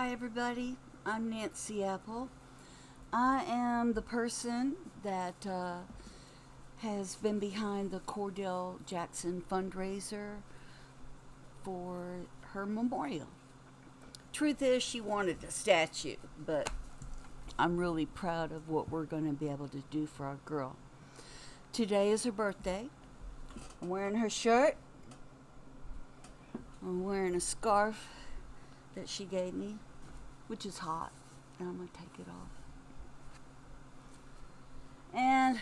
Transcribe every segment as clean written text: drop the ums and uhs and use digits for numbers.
Hi, everybody. I'm Nancy Apple. I am the person that has been behind the Cordell Jackson fundraiser for her memorial. Truth is, she wanted a statue, but I'm really proud of what we're going to be able to do for our girl. Today is her birthday. I'm wearing her shirt. I'm wearing a scarf that she gave me, which is hot, and I'm going to take it off. And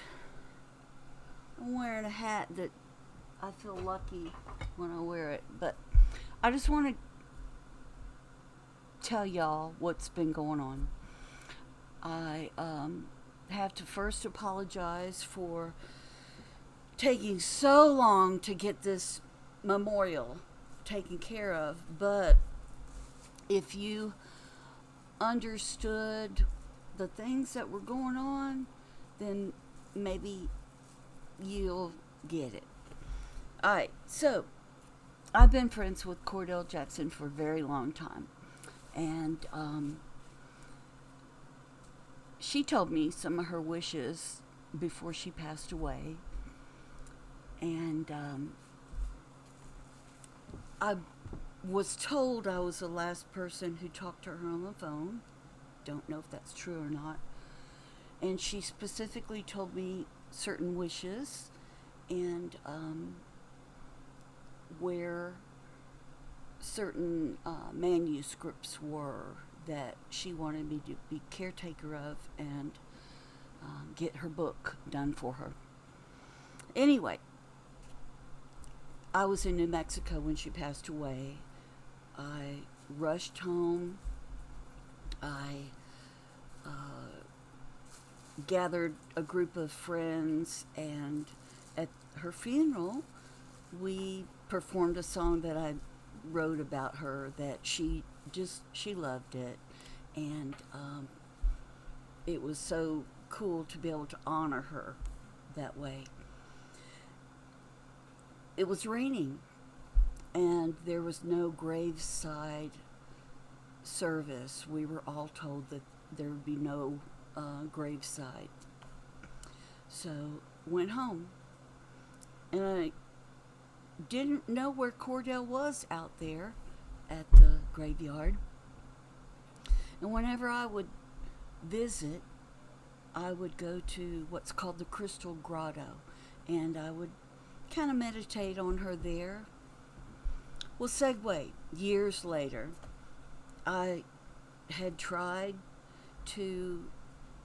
I'm wearing a hat that I feel lucky when I wear it, but I just want to tell y'all what's been going on. I have to first apologize for taking so long to get this memorial taken care of, but if you understood the things that were going on, then maybe you'll get it. Alright, so I've been friends with Cordell Jackson for a very long time, and she told me some of her wishes before she passed away, and I was told I was the last person who talked to her on the phone. Don't know if that's true or not. And she specifically told me certain wishes and where certain manuscripts were that she wanted me to be caretaker of and get her book done for her. Anyway, I was in New Mexico when she passed away. I rushed home. I gathered a group of friends, and at her funeral, we performed a song that I wrote about her that she loved it, and it was so cool to be able to honor her that way. It was raining, and there was no graveside service. We were all told that there would be no graveside. So went home, and I didn't know where Cordell was out there at the graveyard. And whenever I would visit, I would go to what's called the Crystal Grotto, and I would kind of meditate on her there. Well, segue, years later, I had tried to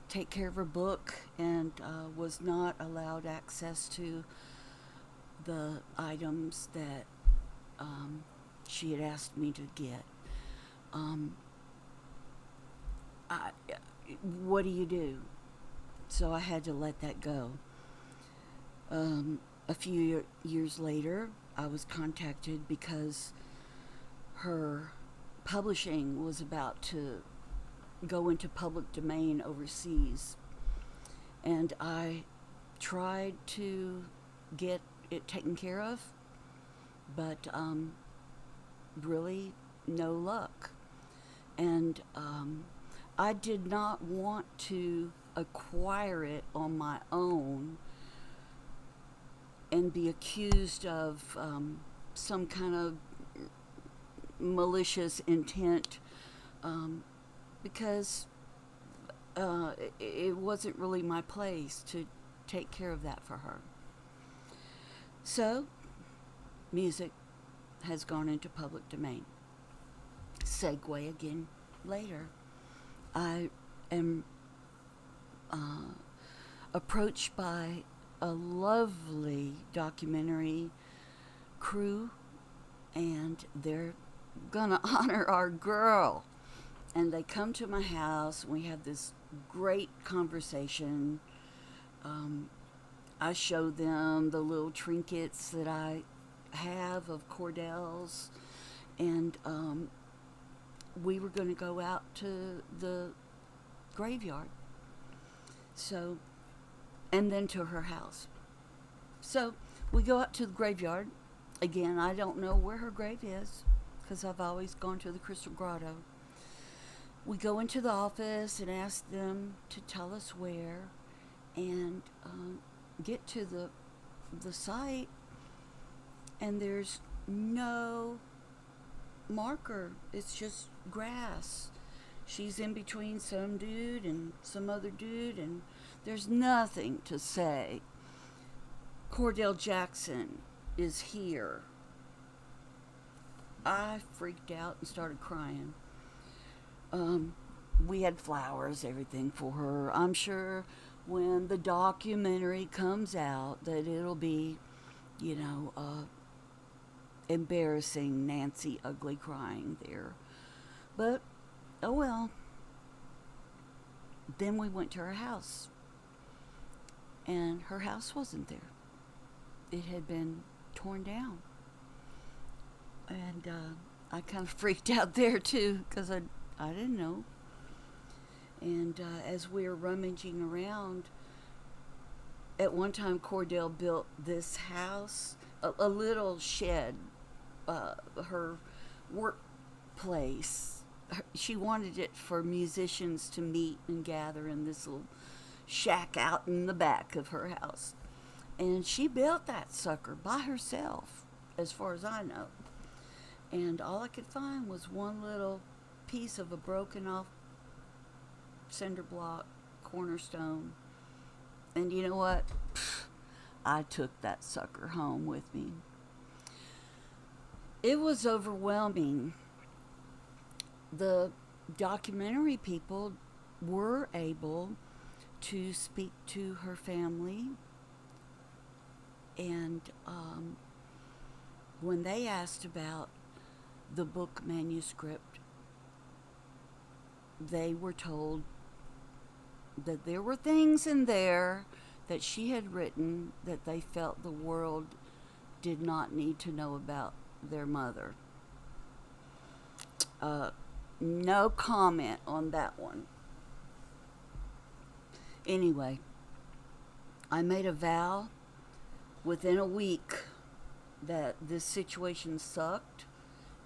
take care of her book and was not allowed access to the items that she had asked me to get. What do you do? So I had to let that go. A few years later, I was contacted because her publishing was about to go into public domain overseas, and I tried to get it taken care of, but really no luck. And I did not want to acquire it on my own and be accused of some kind of malicious intent, because it wasn't really my place to take care of that for her. So, music has gone into public domain. Segue again later. I am approached by a lovely documentary crew, and they're gonna honor our girl. And they come to my house, and we have this great conversation. I show them the little trinkets that I have of Cordell's, and we were going to go out to the graveyard. So, and then to her house. So, we go out to the graveyard. Again, I don't know where her grave is, because I've always gone to the Crystal Grotto. we go into the office and ask them to tell us where, and get to the site, and there's no marker. It's just grass. She's in between some dude and some other dude, and there's nothing to say. Cordell Jackson is here. I freaked out and started crying. We had flowers, everything for her. I'm sure when the documentary comes out that it'll be, embarrassing Nancy ugly crying there. But, oh well. Then we went to her house. And her house wasn't there. It had been torn down. And I kind of freaked out there too, because I didn't know. And as we were rummaging around, at one time Cordell built this house, a little shed, her workplace. She wanted it for musicians to meet and gather in this little shack out in the back of her house. And she built that sucker by herself, as far as I know. And all I could find was one little piece of a broken off cinder block cornerstone. And you know what? I took that sucker home with me. It was overwhelming. The documentary people were able to speak to her family, and when they asked about the book manuscript, they were told that there were things in there that she had written that they felt the world did not need to know about their mother. No comment on that one. Anyway, I made a vow within a week that this situation sucked,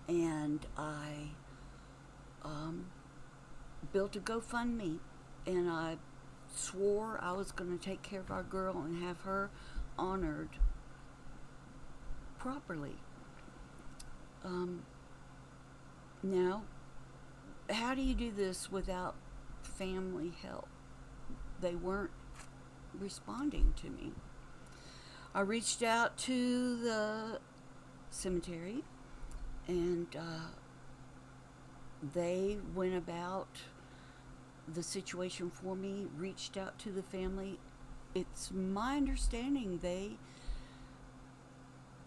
and I built a GoFundMe, and I swore I was going to take care of our girl and have her honored properly. Now, how do you do this without family help? They weren't responding to me. I reached out to the cemetery, and they went about the situation for me, reached out to the family. It's my understanding they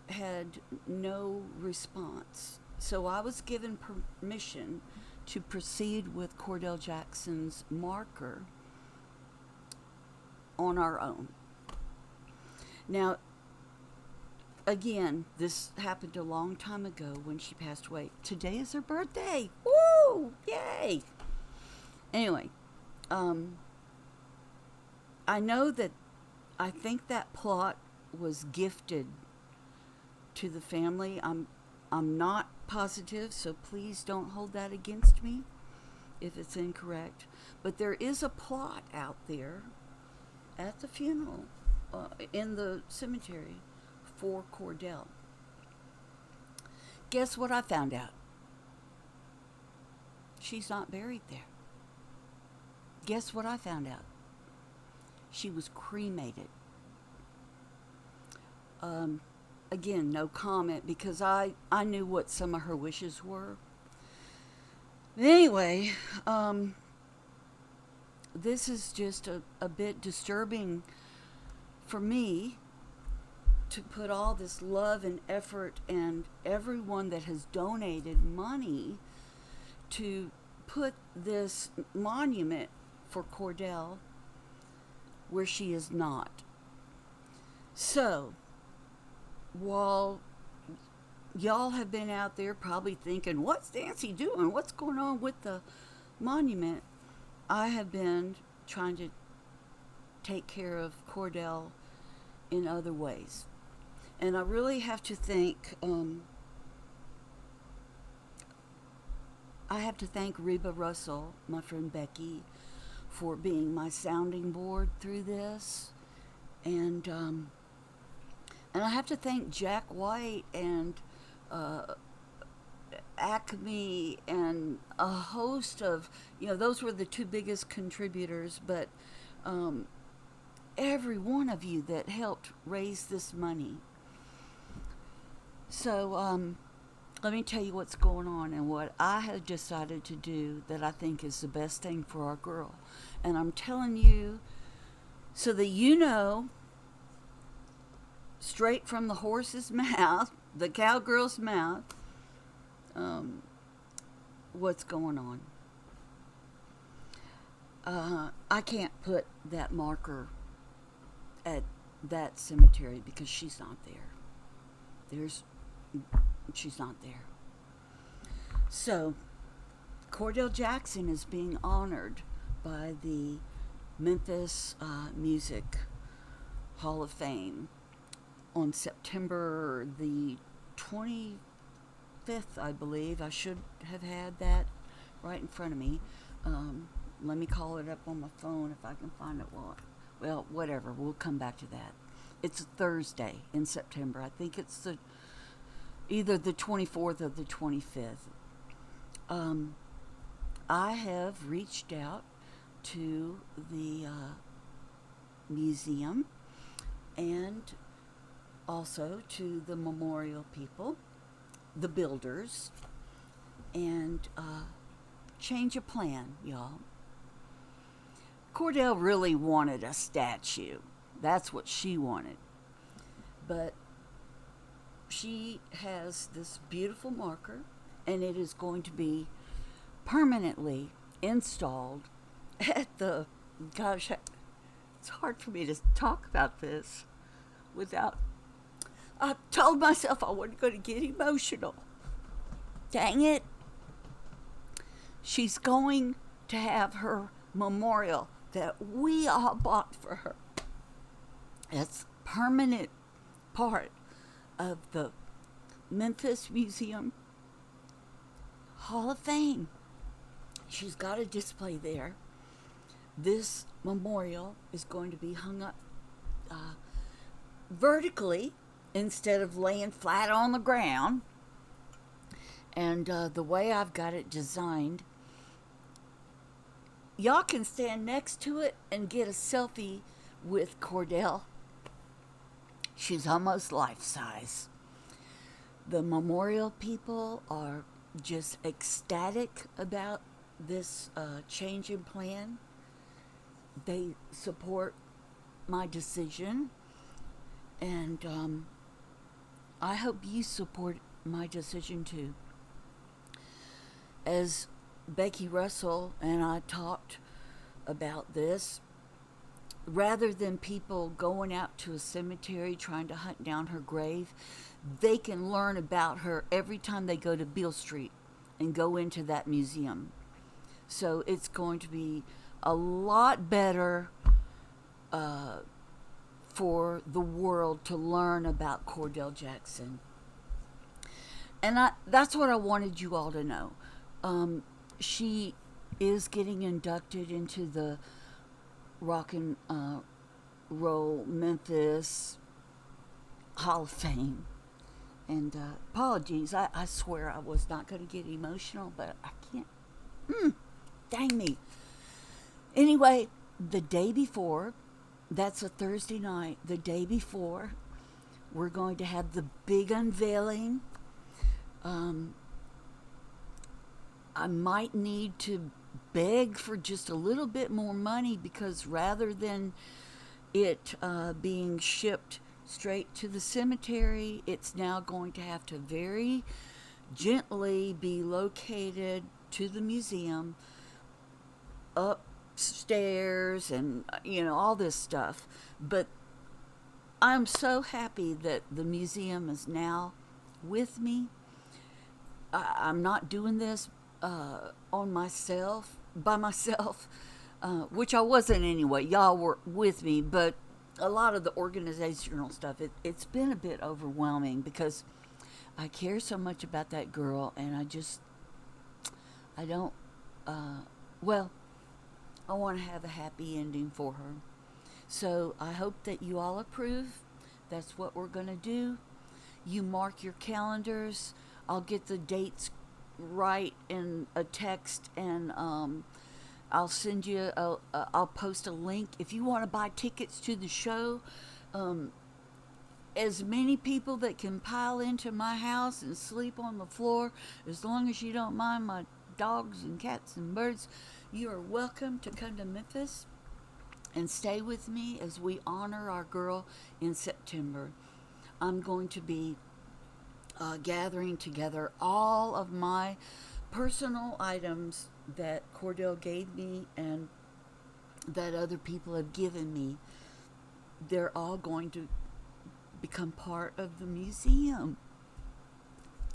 had no response. So I was given permission to proceed with Cordell Jackson's marker on our own. Now, again, this happened a long time ago when she passed away. Today is her birthday. Woo! Yay! Anyway, I know that I think that plot was gifted to the family. I'm not positive, so please don't hold that against me if it's incorrect. But there is a plot out there at the funeral, in the cemetery, for Cordell. Guess what I found out? She's not buried there. Guess what I found out? She was cremated. Again, no comment, because I knew what some of her wishes were. Anyway, this is just a bit disturbing for me to put all this love and effort and everyone that has donated money to put this monument for Cordell where she is not. So, while y'all have been out there probably thinking, what's Nancy doing? What's going on with the monument? I have been trying to take care of Cordell in other ways. And I really have to thank I have to thank Reba Russell, my friend Becky, for being my sounding board through this. And I have to thank Jack White and Acme and a host of, those were the two biggest contributors, but every one of you that helped raise this money. So let me tell you what's going on and what I have decided to do that I think is the best thing for our girl. And I'm telling you so that you know, straight from the horse's mouth, the cowgirl's mouth, what's going on. I can't put that marker at that cemetery because she's not there. She's not there. So, Cordell Jackson is being honored by the Memphis Music Hall of Fame on September the 25th, I believe. I should have had that right in front of me. Let me call it up on my phone if I can find it. Well, whatever. We'll come back to that. It's a Thursday in September. I think it's either the 24th or the 25th. I have reached out to the museum and also to the memorial people, the builders, and change a plan, y'all. Cordell really wanted a statue. That's what she wanted. But she has this beautiful marker, and it is going to be permanently installed at the, gosh, it's hard for me to talk about this without, I told myself I wasn't going to get emotional. Dang it. She's going to have her memorial that we all bought for her. It's permanent part of the Memphis Museum Hall of Fame. She's got a display there. This memorial is going to be hung up vertically instead of laying flat on the ground. And the way I've got it designed, y'all can stand next to it and get a selfie with Cordell. She's almost life-size. The memorial people are just ecstatic about this change in plan. They support my decision, and I hope you support my decision too. As Becky Russell and I talked about this, rather than people going out to a cemetery trying to hunt down her grave, they can learn about her every time they go to Beale Street and go into that museum. So it's going to be a lot better for the world to learn about Cordell Jackson. And that's what I wanted you all to know. She is getting inducted into the Rock and Roll Memphis Hall of Fame. And apologies, I swear I was not going to get emotional, but I can't. Dang me. Anyway, the day before, that's a Thursday night, the day before, we're going to have the big unveiling. I might need to beg for just a little bit more money because rather than it being shipped straight to the cemetery, it's now going to have to very gently be located to the museum, upstairs, and all this stuff. But I'm so happy that the museum is now with me. I'm not doing this by myself, which I wasn't anyway. Y'all were with me, but a lot of the organizational stuff, it's been a bit overwhelming because I care so much about that girl, and I I don't, well, I want to have a happy ending for her. So I hope that you all approve. That's what we're going to do. You mark your calendars. I'll get the dates right in a text, and I'll send you, I'll post a link. If you want to buy tickets to the show, as many people that can pile into my house and sleep on the floor, as long as you don't mind my dogs and cats and birds, you are welcome to come to Memphis and stay with me as we honor our girl in September. I'm going to be gathering together all of my personal items that Cordell gave me and that other people have given me. They're all going to become part of the museum.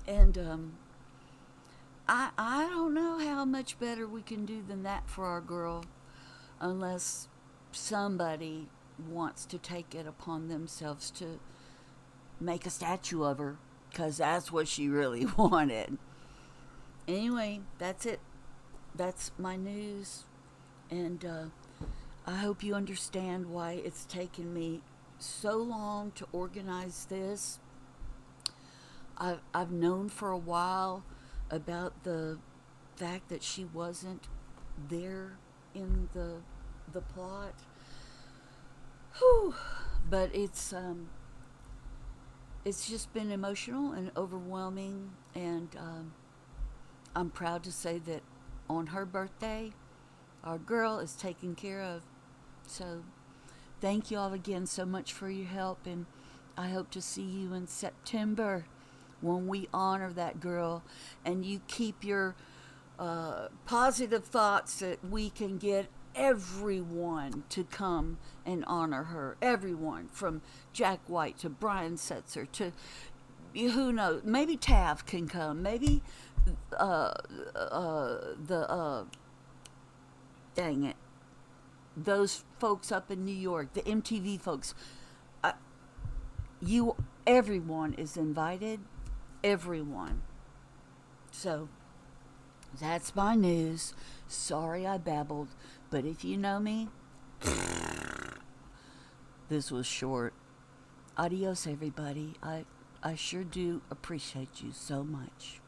And I don't know how much better we can do than that for our girl, unless somebody wants to take it upon themselves to make a statue of her, because that's what she really wanted. Anyway, that's it. That's my news. And I hope you understand why it's taken me so long to organize this. I've known for a while about the fact that she wasn't there in the plot. Whew. But it's just been emotional and overwhelming, and I'm proud to say that on her birthday, our girl is taken care of. So thank you all again so much for your help, and I hope to see you in September when we honor that girl, and you keep your positive thoughts that we can get everyone to come and honor her. Everyone, from Jack White to Brian Setzer to, who knows, maybe Tav can come, maybe dang it, those folks up in New York, the MTV folks. Everyone is invited, everyone. So that's my news. Sorry I babbled, but if you know me, this was short. Adios, everybody. I sure do appreciate you so much.